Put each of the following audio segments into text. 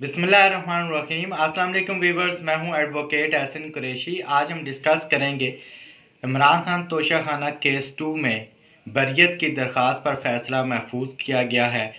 बिस्मिल्लाहिर्रहमानिर्रहीम। अस्सलाम वालेकुम व्यूवर्स, मैं हूं एडवोकेट एहसन कुरैशी। आज हम डिस्कस करेंगे इमरान खान तोशाखाना केस 2 में बरियत की दरख्वास्त पर फैसला महफूज किया गया है।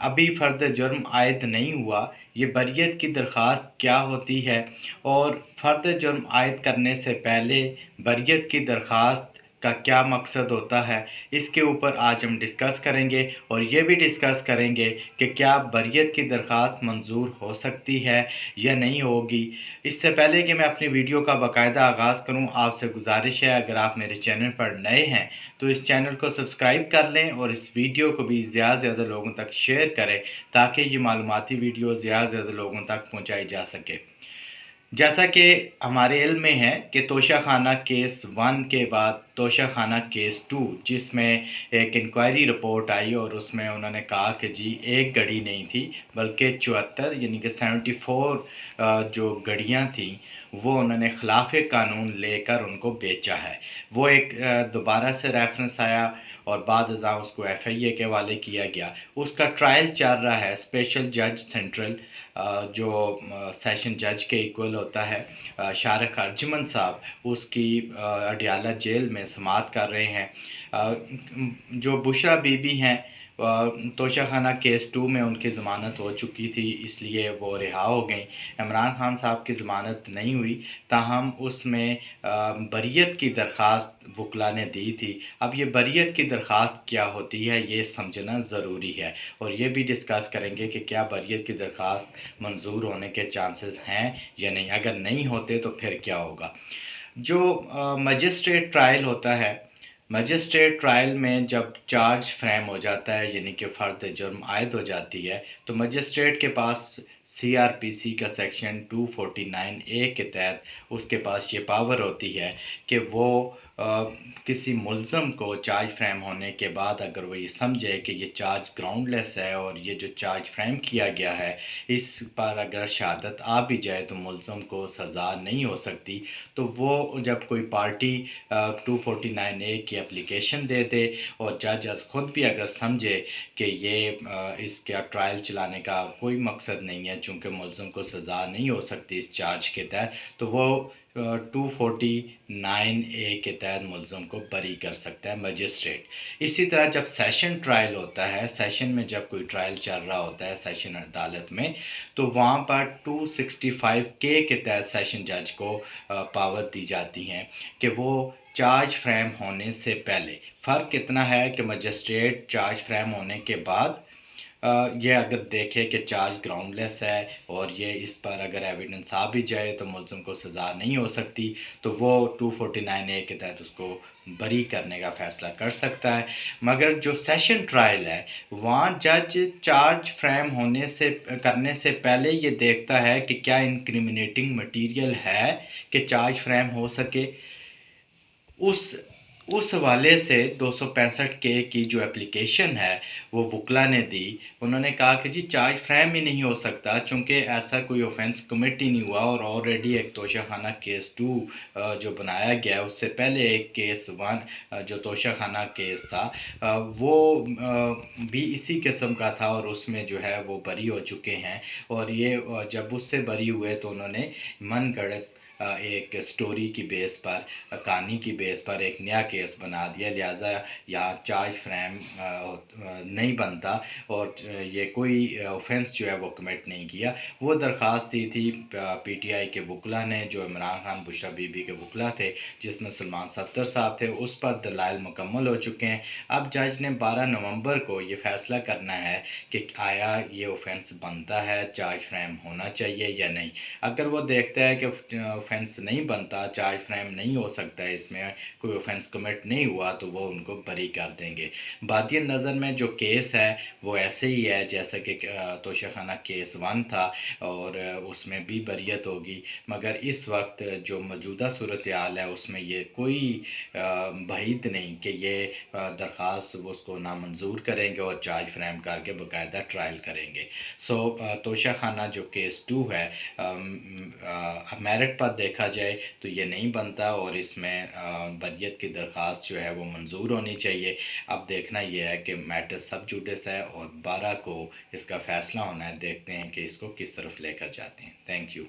अभी फ़र्द जुर्म आयद नहीं हुआ। ये बरियत की दरख्वास्त क्या होती है और फ़र्द जुर्म आयद करने से पहले बरियत की दरख्वास्त का क्या मकसद होता है, इसके ऊपर आज हम डिस्कस करेंगे। और ये भी डिस्कस करेंगे कि क्या बरियत की दरख्वास्त मंजूर हो सकती है या नहीं होगी। इससे पहले कि मैं अपनी वीडियो का बाकायदा आगाज़ करूं, आपसे गुजारिश है अगर आप मेरे चैनल पर नए हैं तो इस चैनल को सब्सक्राइब कर लें और इस वीडियो को भी ज़्यादा से ज़्यादा लोगों तक शेयर करें ताकि ये मालूमाती वीडियो ज़्यादा से ज़्यादा लोगों तक पहुँचाई जा सके। जैसा कि हमारे इल्म में है कि तोशाखाना केस 1 के बाद तोशाखाना केस 2, जिसमें एक इंक्वायरी रिपोर्ट आई और उसमें उन्होंने कहा कि जी एक गड़ी नहीं थी बल्कि 74 यानी कि 74 जो गड़ियां थीं वो उन्होंने खिलाफ कानून लेकर उनको बेचा है। वो एक दोबारा से रेफरेंस आया और बाद अज़ां उसको FIA के हवाले किया गया। उसका ट्रायल चल रहा है। स्पेशल जज सेंट्रल जो सेशन जज के इक्वल होता है, शारक अर्जुमन साहब, उसकी अडियाला जेल में समाअत कर रहे हैं। जो बुशरा बीबी हैं, तोशाखाना केस 2 में उनकी ज़मानत हो चुकी थी, इसलिए वो रिहा हो गई। इमरान खान साहब की ज़मानत नहीं हुई, ताहम उसमें बरियत की दरख्वास्त वकला ने दी थी। अब ये बरियत की दरख्वास्त क्या होती है ये समझना ज़रूरी है और ये भी डिस्कस करेंगे कि क्या बरियत की दरख्वास्त मंजूर होने के चांसेस हैं या नहीं। अगर नहीं होते तो फिर क्या होगा। जो मजिस्ट्रेट ट्रायल होता है, मजिस्ट्रेट ट्रायल में जब चार्ज फ्रेम हो जाता है यानी कि फ़र्द जुर्म आयद हो जाती है तो मजिस्ट्रेट के पास CRPC का सेक्शन 249A के तहत उसके पास ये पावर होती है कि वो किसी मुल्ज़म को चार्ज फ्रेम होने के बाद अगर वो ये समझे कि ये चार्ज ग्राउंडलेस है और ये जो चार्ज फ्रेम किया गया है इस पर अगर शहादत आ भी जाए तो मुल्ज़म को सज़ा नहीं हो सकती, तो वो जब कोई पार्टी 249A की एप्लीकेशन दे दे और जज खुद भी अगर समझे कि ये इसका ट्रायल चलाने का कोई मकसद नहीं है चूँकि मुल्ज़म को सज़ा नहीं हो सकती इस चार्ज के तहत, तो वो 249A के तहत मुल्ज़म को बरी कर सकता है मजिस्ट्रेट। इसी तरह जब सेशन ट्रायल होता है, सेशन में जब कोई ट्रायल चल रहा होता है सेशन अदालत में, तो वहाँ पर 265K के तहत सेशन जज को पावर दी जाती हैं कि वो चार्ज फ्रेम होने से पहले, फ़र्क इतना है कि मजिस्ट्रेट चार्ज फ्रेम होने के बाद ये अगर देखे कि चार्ज ग्राउंडलेस है और ये इस पर अगर एविडेंस आ भी जाए तो मुल्ज़म को सज़ा नहीं हो सकती, तो वो 249A के तहत उसको बरी करने का फ़ैसला कर सकता है। मगर जो सेशन ट्रायल है वहाँ जज चार्ज फ्रेम होने से करने से पहले ये देखता है कि क्या इनक्रिमिनेटिंग मटीरियल है कि चार्ज फ्रेम हो सके। उस हवाले से 265K की जो एप्लीकेशन है वो वकला ने दी। उन्होंने कहा कि जी चार्ज फ्रेम ही नहीं हो सकता चूँकि ऐसा कोई ऑफेंस कमिट ही नहीं हुआ और ऑलरेडी एक तोशाखाना केस 2 जो बनाया गया है उससे पहले एक केस 1 जो तोशाखाना केस था वो भी इसी किस्म का था और उसमें जो है वो बरी हो चुके हैं। और ये जब उससे बरी हुए तो उन्होंने मनगढ़ंत एक स्टोरी की बेस पर, कहानी की बेस पर एक नया केस बना दिया, लिहाजा यहाँ चार्ज फ्रेम नहीं बनता और ये कोई ऑफेंस जो है वो कमिट नहीं किया। वो दरख्वास्त दी थी PTI के वकला ने जो इमरान खान बुशरा बीबी के वकला थे जिसमें सलमान सफ्दर साहब थे, उस पर दलाइल मुकम्मल हो चुके हैं। अब जज ने 12 नवंबर को ये फ़ैसला करना है कि आया ये ऑफेंस बनता है, चार्ज फ्रेम होना चाहिए या नहीं। अगर वो देखता है कि ऑफेंस नहीं बनता, चार्ज फ्रेम नहीं हो सकता है, इसमें कोई ऑफेंस कमिट नहीं हुआ, तो वो उनको बरी कर देंगे। बादिय नज़र में जो केस है वो ऐसे ही है जैसा कि तोशाखाना केस 1 था और उसमें भी बरियत होगी। मगर इस वक्त जो मौजूदा सूरत हाल है उसमें ये कोई बहीद नहीं कि ये दरख्वास्त उसको नामंजूर करेंगे और चार्ज फ्रेम करके बाकायदा ट्रायल करेंगे। तोशाखाना जो केस 2 है मेरिट पर دیکھا جائے تو یہ نہیں بنتا اور اس میں بریت کی درخواست جو ہے وہ منظور ہونی چاہیے۔ اب دیکھنا یہ ہے کہ میٹر سب جوڈس ہے اور 12 کو اس کا فیصلہ ہونا ہے، دیکھتے ہیں کہ اس کو کس طرف لے کر جاتے ہیں۔ Thank you.